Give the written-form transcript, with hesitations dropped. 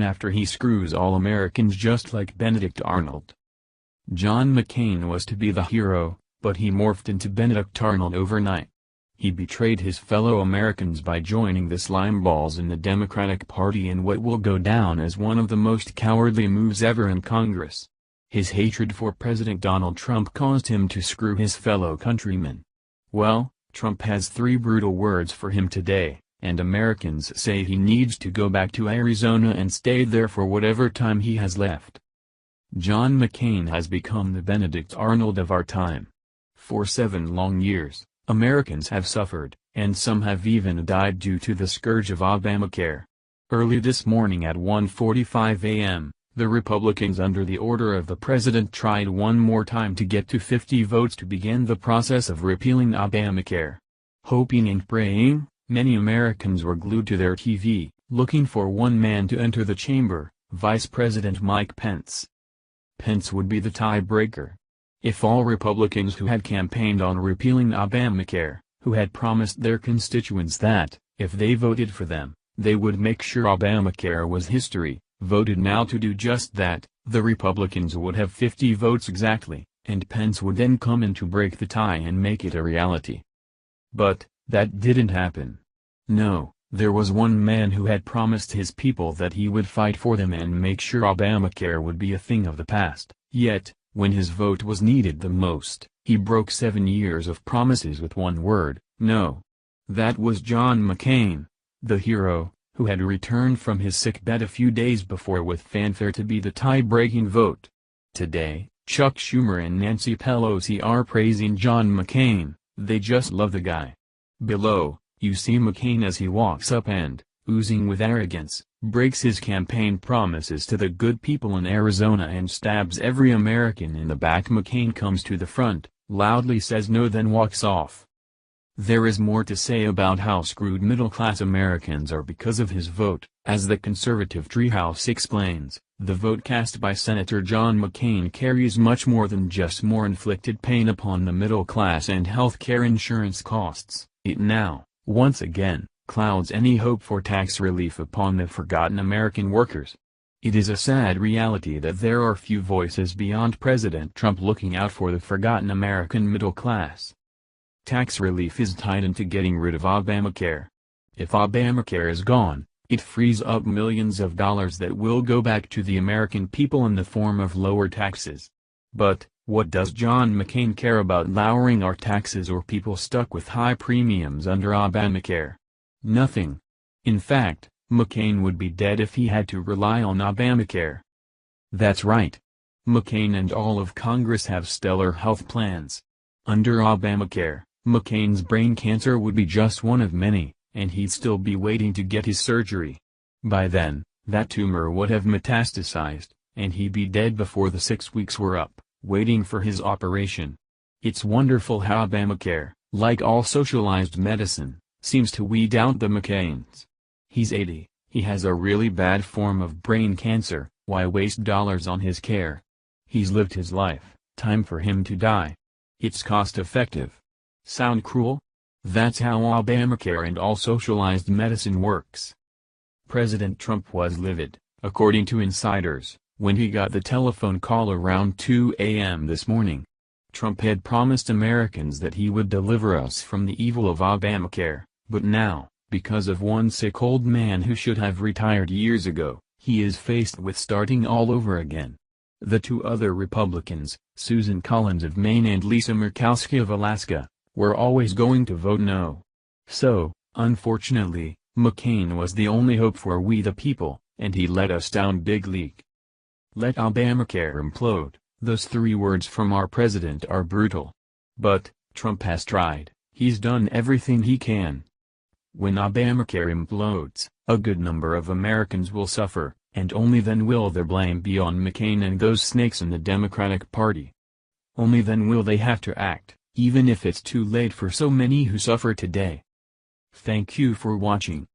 after he screws all Americans just like Benedict Arnold. John McCain was to be the hero, but he morphed into Benedict Arnold overnight. He betrayed his fellow Americans by joining the slimeballs in the Democratic Party in what will go down as one of the most cowardly moves ever in Congress. His hatred for President Donald Trump caused him to screw his fellow countrymen. Well, Trump has 3 brutal words for him today, and Americans say he needs to go back to Arizona and stay there for whatever time he has left. John McCain has become the Benedict Arnold of our time. For 7 long years, Americans have suffered, and some have even died due to the scourge of Obamacare. Early this morning at 1:45 a.m., the Republicans under the order of the president tried one more time to get to 50 votes to begin the process of repealing Obamacare. Hoping and praying, many Americans were glued to their TV, looking for one man to enter the chamber, Vice President Mike Pence. Pence would be the tiebreaker. If all Republicans who had campaigned on repealing Obamacare, who had promised their constituents that, if they voted for them, they would make sure Obamacare was history, voted now to do just that, the Republicans would have 50 votes exactly, and Pence would then come in to break the tie and make it a reality. But, that didn't happen. No, there was one man who had promised his people that he would fight for them and make sure Obamacare would be a thing of the past, yet, when his vote was needed the most, he broke 7 years of promises with one word, no. That was John McCain, the hero, who had returned from his sickbed a few days before with fanfare to be the tie-breaking vote. Today, Chuck Schumer and Nancy Pelosi are praising John McCain, they just love the guy. Below, you see McCain as he walks up and, oozing with arrogance, breaks his campaign promises to the good people in Arizona and stabs every American in the back. McCain comes to the front, loudly says no, then walks off. There is more to say about how screwed middle-class Americans are because of his vote. As the conservative treehouse explains, the vote cast by Senator John McCain carries much more than just more inflicted pain upon the middle class and health care insurance costs. It now, once again, clouds any hope for tax relief upon the forgotten American workers. It is a sad reality that there are few voices beyond President Trump looking out for the forgotten American middle class. Tax relief is tied into getting rid of Obamacare. If Obamacare is gone, it frees up millions of dollars that will go back to the American people in the form of lower taxes. But, what does John McCain care about lowering our taxes or people stuck with high premiums under Obamacare? Nothing. In fact, McCain would be dead if he had to rely on Obamacare. That's right. McCain and all of Congress have stellar health plans. Under Obamacare, McCain's brain cancer would be just one of many, and he'd still be waiting to get his surgery. By then, that tumor would have metastasized, and he'd be dead before the 6 weeks were up, waiting for his operation. It's wonderful how Obamacare, like all socialized medicine, seems to weed out the McCains. He's 80, he has a really bad form of brain cancer, why waste dollars on his care? He's lived his life, time for him to die. It's cost-effective. Sound cruel? That's how Obamacare and all socialized medicine works. President Trump was livid, according to insiders, when he got the telephone call around 2 a.m. this morning. Trump had promised Americans that he would deliver us from the evil of Obamacare, but now, because of one sick old man who should have retired years ago, he is faced with starting all over again. The 2 other Republicans, Susan Collins of Maine and Lisa Murkowski of Alaska, were always going to vote no. So, unfortunately, McCain was the only hope for we the people, and he let us down big league. Let Obamacare implode. Those 3 words from our president are brutal. But, Trump has tried, he's done everything he can. When Obamacare implodes, a good number of Americans will suffer, and only then will their blame be on McCain and those snakes in the Democratic Party. Only then will they have to act, even if it's too late for so many who suffer today. Thank you for watching.